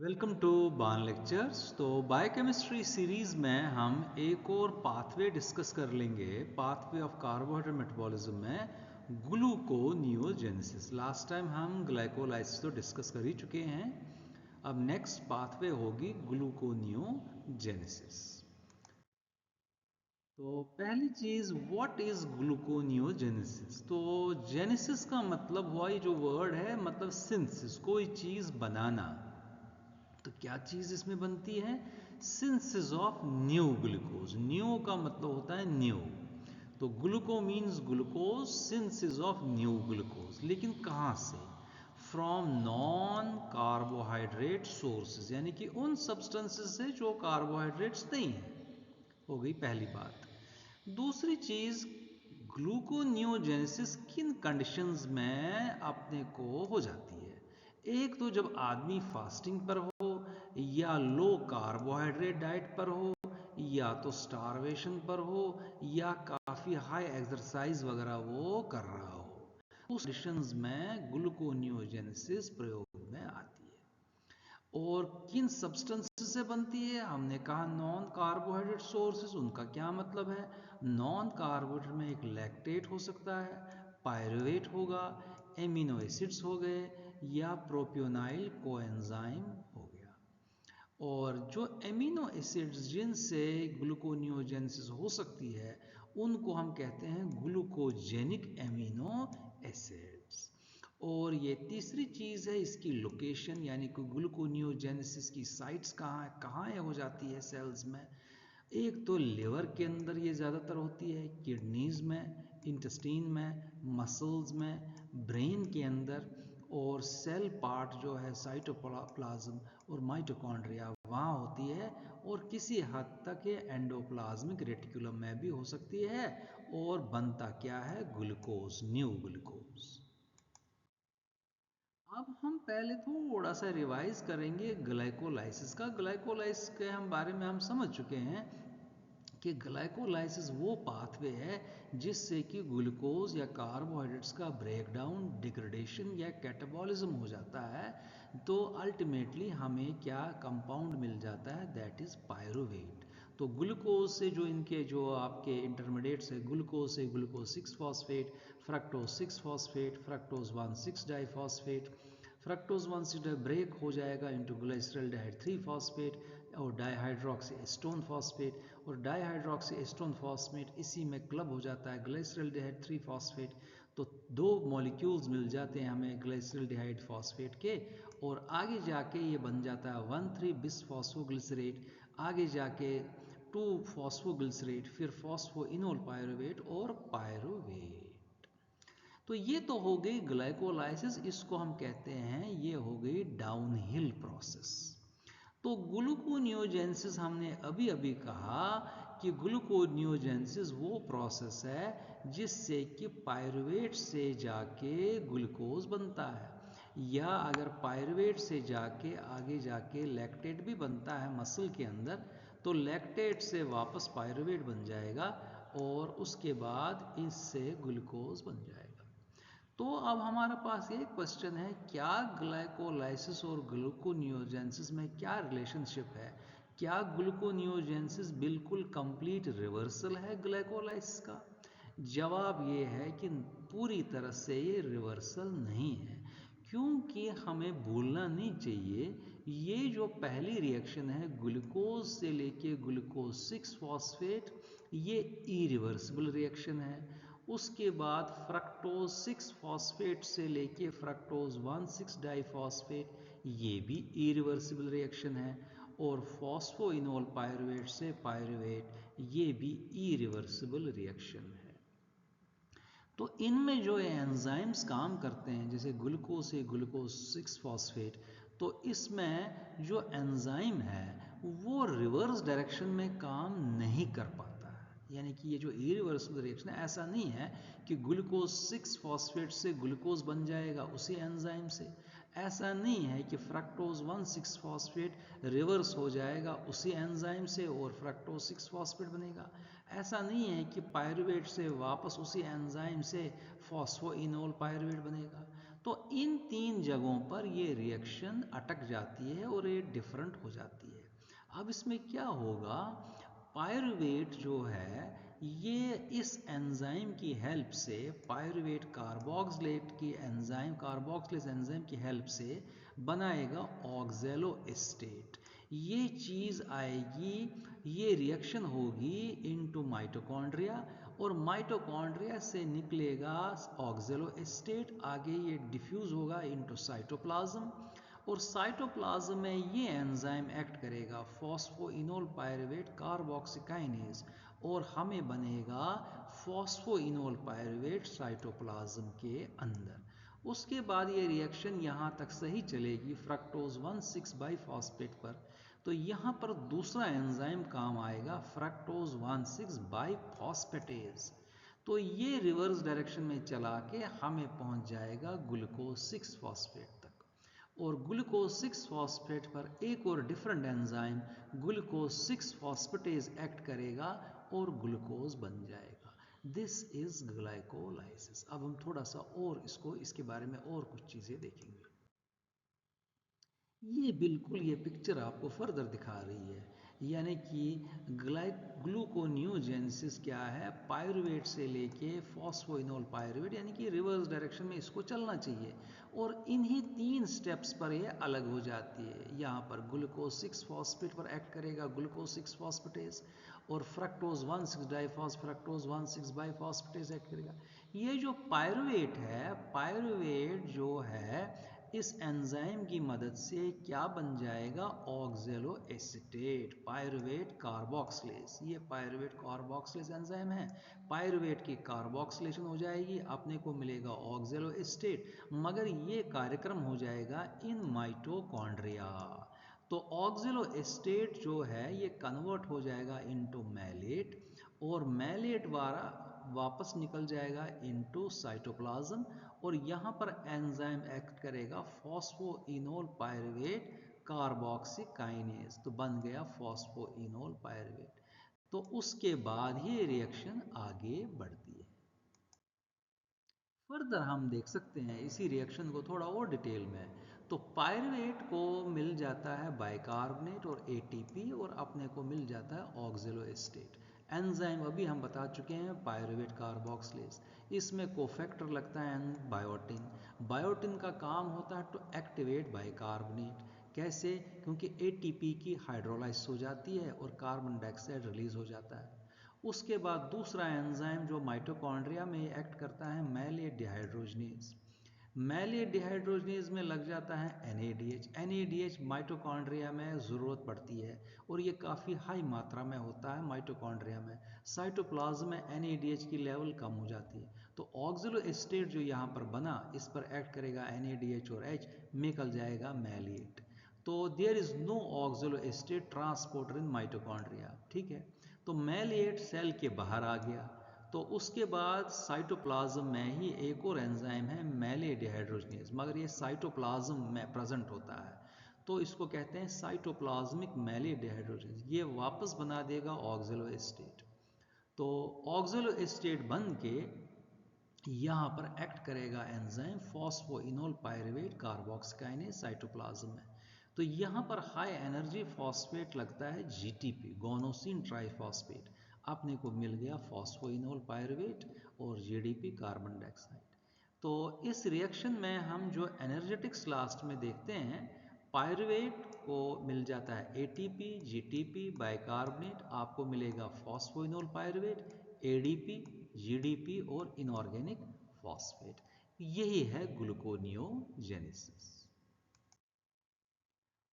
Welcome to बान lectures. तो biochemistry series में हम एक और पाथवे डिस्कस कर लेंगे। पाथवे ऑफ कार्बोहाइड्रेट मेटाबॉलिज्म में ग्लूकोनियोजेनेसिस। लास्ट टाइम हम ग्लाइकोलाइसिस तो डिस्कस कर ही चुके हैं। अब नेक्स्ट पाथवे होगी ग्लूकोनियोजेनेसिस। तो पहली चीज, व्हाट इज ग्लूकोनियोजेनेसिस? तो जेनेसिस का मतलब हुआ, ये जो वर्ड है मतलब सिंथेसिस, कोई चीज बनाना। तो क्या चीज इसमें बनती है? Synthesis of new glucose. New का मतलब होता है न्यू। तो gluco means glucose, synthesis of new glucose. लेकिन कहां से? फ्रॉम नॉन कार्बोहाइड्रेट सोर्सेज, यानी कि उन सब्सटेंसेस से जो कार्बोहाइड्रेट्स नहीं है। हो गई पहली बात। दूसरी चीज, ग्लूकोनियोजेनेसिस किन कंडीशंस में अपने को हो जाती है? एक तो जब आदमी फास्टिंग पर हो, या लो कार्बोहाइड्रेट डाइट पर हो, या तो स्टारवेशन पर हो, या काफी हाई एक्सरसाइज वगैरह वो कर रहा हो। उस कंडीशंस में ग्लूकोनियोजेनेसिस प्रयोग में आती है। और किन सब्सटेंसेस से बनती है? हमने कहा नॉन कार्बोहाइड्रेट सोर्सेज। उनका क्या मतलब है? नॉन कार्बोहाइड्रेट में एक लैक्टेट हो सकता है, पायरुवेट होगा, एमिनो एसिड्स हो गए, या प्रोपियोनाइल कोएंजाइम हो गया। और जो एमिनो एसिड्स जिनसे ग्लूकोनियोजेनेसिस हो सकती है, उनको हम कहते हैं ग्लूकोजेनिक एमिनो एसिड्स। और ये तीसरी चीज़ है इसकी लोकेशन, यानी कि ग्लूकोनियोजेनेसिस की साइट्स कहाँ ये हो जाती है सेल्स में। एक तो लिवर के अंदर ये ज़्यादातर होती है, किडनीज में, इंटेस्टीन में, मसल्स में, ब्रेन के अंदर, और सेल पार्ट जो है साइटोप्लाज्म और माइटोकॉन्ड्रिया वहाँ होती है। और किसी हद तक ये एंडोप्लाज्मिक रेटिकुलम में भी हो सकती है। और बनता क्या है? Glucose, new glucose. अब हम पहले थोड़ा सा रिवाइज करेंगे ग्लाइकोलाइसिस का। ग्लाइकोलाइसिस के बारे में हम समझ चुके हैं कि ग्लाइकोलाइसिस वो पाथवे है जिससे कि ग्लूकोज या कार्बोहाइड्रेट्स का ब्रेकडाउन, डिग्रेडेशन या कैटाबॉलिज्म हो जाता है। तो अल्टीमेटली हमें क्या कंपाउंड मिल जाता है? That is pyruvate. तो ग्लूकोज से जो इनके जो आपके इंटरमीडिएट्स है, ग्लूकोज से glucose 6 phosphate, fructose 6 phosphate, fructose 1 6 diphosphate, fructose 1 6 break हो जाएगा इंटू ग्लाइसरॉल्डिहाइड 3 फॉस्फेट और डाइहाइड्रोक्सी एस्टोन फॉस्फेट। और डाइहाइड्रोक्सी एस्टोन फॉस्फेट इसी में क्लब हो जाता है ग्लाइसरॉल्डिहाइड 3 फॉस्फेट। तो दो मॉलिक्यूल्स मिल जाते हैं हमें ग्लाइसरॉल्डिहाइड फॉस्फेट के। और आगे जाके ये बन जाता है 1,3 बिसफॉस्फोग्लिसरेट, आगे जाके 2 फॉस्फोग्लिसरेट, फिर फॉस्फोइनोल पायरुवेट और पायरुवेट। तो ये तो हो गई ग्लाइकोलाइसिस, इसको हम कहते हैं ये हो गई डाउनहिल प्रोसेस। तो ग्लूकोनियोजेनेसिस हमने अभी अभी कहा कि ग्लूकोनियोजेनेसिस वो प्रोसेस है जिससे कि पायरुवेट से जाके ग्लूकोज बनता है, या अगर पायरुवेट से जाके आगे जाके लैक्टेट भी बनता है मसल के अंदर, तो लैक्टेट से वापस पायरुवेट बन जाएगा और उसके बाद इससे ग्लूकोज बन जाएगा। तो अब हमारे पास ये क्वेश्चन है, क्या ग्लाइकोलाइसिस और ग्लूकोनियोजेनेसिस में क्या रिलेशनशिप है? क्या ग्लूकोनियोजेनेसिस बिल्कुल कंप्लीट रिवर्सल है ग्लाइकोलाइसिस का? जवाब ये है कि पूरी तरह से ये रिवर्सल नहीं है। क्योंकि हमें भूलना नहीं चाहिए, ये जो पहली रिएक्शन है ग्लूकोज से लेके ग्लूकोज 6 फॉस्फेट, ये इरिवर्सिबल रिएक्शन है। उसके बाद फ्रक्टोज 6 फॉस्फेट से लेके फ्रक्टोज 1 6 डाइफॉस्फेट, ये भी इरिवर्सिबल रिएक्शन है। और फॉस्फोइनोल पायरुवेट से पायरुवेट, ये भी इरिवर्सिबल रिएक्शन है। तो इनमें जो एंजाइम्स काम करते हैं, जैसे ग्लूकोज से ग्लूकोज 6 फॉस्फेट, तो इसमें जो एंजाइम है वो रिवर्स डायरेक्शन में काम नहीं कर पाता है। यानी कि ये जो इरिवर्सिबल रिएक्शन है, ऐसा नहीं है कि ग्लूकोज 6 फॉस्फेट से ग्लूकोज बन जाएगा उसी एंजाइम से। ऐसा नहीं है कि फ्रक्टोज 1 6 फॉस्फेट रिवर्स हो जाएगा उसी एंजाइम से और फ्रक्टोज 6 फॉस्फेट बनेगा। ऐसा नहीं है कि पायरुवेट से वापस उसी एंजाइम से फॉस्फोइनोल पायरुवेट बनेगा। तो इन 3 जगहों पर ये रिएक्शन अटक जाती है और ये डिफरेंट हो जाती है। अब इसमें क्या होगा, पायरुवेट जो है ये इस एंजाइम की हेल्प से, पायरुवेट कार्बोक्सिलेट की एंजाइम, कार्बोक्सिलेज एंजाइम की हेल्प से बनाएगा ऑक्जेलो एस्टेट। ये चीज़ आएगी, ये रिएक्शन होगी इनटू माइटोकॉन्ड्रिया और माइटोकॉन्ड्रिया से निकलेगा ऑक्जेलो एस्टेट, आगे ये डिफ्यूज होगा इनटू साइटोप्लाज्म और साइटोप्लाज्म में ये एंजाइम एक्ट करेगा फॉस्फोइनोल पायरुवेट कार्बोक्सिकाइनेज और हमें बनेगा फॉस्फोइनोल पायरुवेट साइटोप्लाज्म के अंदर। उसके बाद ये रिएक्शन यहाँ तक सही चलेगी फ्रक्टोज 1,6 बाइफॉस्फेट पर। तो यहाँ पर दूसरा एंजाइम काम आएगा फ्रक्टोज 1,6 बाइफॉस्फेटेज। तो ये रिवर्स डायरेक्शन में चला के हमें पहुँच जाएगा ग्लूकोज 6 फॉस्फेट तक और ग्लूकोज 6 फॉस्फेट पर एक और different enzyme glucose 6 phosphatase act करेगा और ग्लूकोज बन जाएगा। This is glycolysis. अब हम थोड़ा सा और इसके बारे में और कुछ चीज़ें देखेंगे। ये बिल्कुल ये पिक्चर आपको फर्दर दिखा रही है, यानी कि ग्लूकोनियोजेनेसिस क्या है, पायरुवेट से लेके फॉस्फोइनोल पायरुवेट, यानी कि रिवर्स डायरेक्शन में इसको चलना चाहिए और इन्हीं 3 स्टेप्स पर ये अलग हो जाती है। यहाँ पर ग्लूकोज 6 फॉस्फेट पर एक्ट करेगा ग्लूकोज 6 फॉस्फेटेज और फ्रक्टोज 1,6 डाइफॉस फ्रक्टोज 1,6 बाइफॉस्फेटेज एक्ट करेगा। ये जो पायरुवेट है, पायरुवेट जो है इस एंजाइम की मदद से क्या बन जाएगा, ऑक्जेलो एसीटेट, पायरुवेट कार्बोक्सिलेज। ये पायरुवेट कार्बोक्सिलेज एंजाइम है, पायरुवेट की कार्बोक्सिलेशन हो जाएगी, अपने को मिलेगा ऑक्जेलो एसीटेट, मगर ये कार्यक्रम हो जाएगा इन माइटोकॉन्ड्रिया। तो ऑक्जेलो एसीटेट जो है ये कन्वर्ट हो जाएगा इनटू मैलेट और मैलेट द्वारा वापस निकल जाएगा इनटू साइटोप्लाज्म और यहाँ पर एंजाइम एक्ट करेगा फॉस्फोइनोल पायरुवेट कार्बोक्सिकाइनेज, तो बन गया फॉस्फोइनोल पायरुवेट। तो उसके बाद ये रिएक्शन आगे बढ़ती है। फर्दर हम देख सकते हैं इसी रिएक्शन को थोड़ा और डिटेल में। तो पायरुवेट को मिल जाता है बाइकार्बोनेट और एटीपी और अपने को मिल जाता है ऑक्जेलो एस्टेट। एंजाइम अभी हम बता चुके हैं पायरुवेट कार्बोक्सिलेज, इसमें कोफैक्टर लगता है बायोटिन। बायोटिन का काम होता है टू एक्टिवेट बाइकार्बोनेट। कैसे? क्योंकि एटीपी की हाइड्रोलाइज हो जाती है और कार्बन डाइऑक्साइड रिलीज हो जाता है। उसके बाद दूसरा एंजाइम जो माइटोकॉन्ड्रिया में एक्ट करता है मैलेट डिहाइड्रोजनेज। मैलेट डिहाइड्रोजनेज में लग जाता है NADH। NADH माइटोकॉन्ड्रिया में ज़रूरत पड़ती है और ये काफ़ी हाई मात्रा में होता है माइटोकॉन्ड्रिया में। साइटोप्लाज्म में NADH की लेवल कम हो जाती है, तो ऑक्जेलो एस्टेट जो यहाँ पर बना इस पर एक्ट करेगा NADH और H, निकल जाएगा मैलेट। तो there is no oxaloacetate transporter in mitochondria, ठीक है। तो मैलेट सेल के बाहर आ गया। तो उसके बाद साइटोप्लाज्म में ही एक और एंजाइम है मैलेट डिहाइड्रोजनेज, मगर ये साइटोप्लाज्म में प्रेजेंट होता है, तो इसको कहते हैं साइटोप्लाज्मिक मैलेट डिहाइड्रोजनेज। ये वापस बना देगा ऑक्जेलो एस्टेट। तो ऑक्जेलो एस्टेट बन के यहाँ पर एक्ट करेगा एंजाइम फॉस्फोइनोल पायरुवेट कार्बोक्सिकाइनेज साइटोप्लाज्म में। तो यहाँ पर हाई एनर्जी फॉस्फेट लगता है GTP, गोनोसिन ट्राइफॉस्फेट, अपने को मिल गया फॉस्फोइनोल पायरुवेट और GDP कार्बन डाइऑक्साइड। तो इस रिएक्शन में हम जो एनर्जेटिक्स लास्ट में देखते हैं, पायरुवेट को मिल जाता है ATP, GTP, बाइकार्बोनेट, आपको मिलेगा फॉस्फोइनोल पायरुवेट, ADP, GDP और इनऑर्गेनिक फॉस्फेट। यही है ग्लूकोनियोजेनेसिस।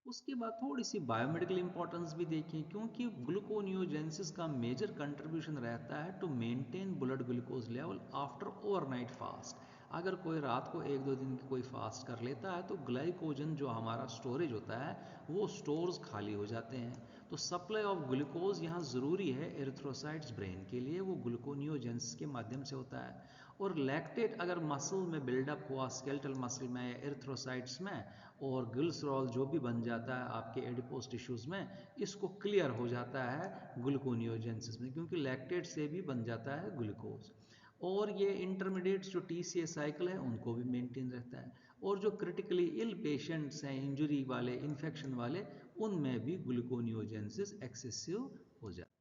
उसके बाद थोड़ी सी बायोमेडिकल इंपॉर्टेंस भी देखें, क्योंकि ग्लूकोनियोजेनेसिस का मेजर कंट्रीब्यूशन रहता है to maintain blood glucose level after overnight fast. अगर कोई रात को 1-2 दिन की कोई फास्ट कर लेता है तो ग्लाइकोजन जो हमारा स्टोरेज होता है वो स्टोर्स खाली हो जाते हैं। तो सप्लाई ऑफ ग्लूकोज यहाँ ज़रूरी है एरिथ्रोसाइट्स ब्रेन के लिए, वो ग्लूकोनियोजेनेसिस के माध्यम से होता है। और लैक्टेट अगर मसल में बिल्डअप हुआ, स्केलेटल मसल में या एरिथ्रोसाइट्स में, और ग्लिसरॉल जो भी बन जाता है आपके एडिपोज टिश्यूज़ में, इसको क्लियर हो जाता है ग्लूकोनियोजेनेसिस में, क्योंकि लैक्टेट से भी बन जाता है ग्लूकोज। और ये इंटरमीडिएट्स जो TCA साइकिल है उनको भी मेंटेन रहता है। और जो क्रिटिकली इल पेशेंट्स हैं, इंजरी वाले, इन्फेक्शन वाले, उनमें भी ग्लूकोनियोजेंसिस एक्सेसिव हो जाता है।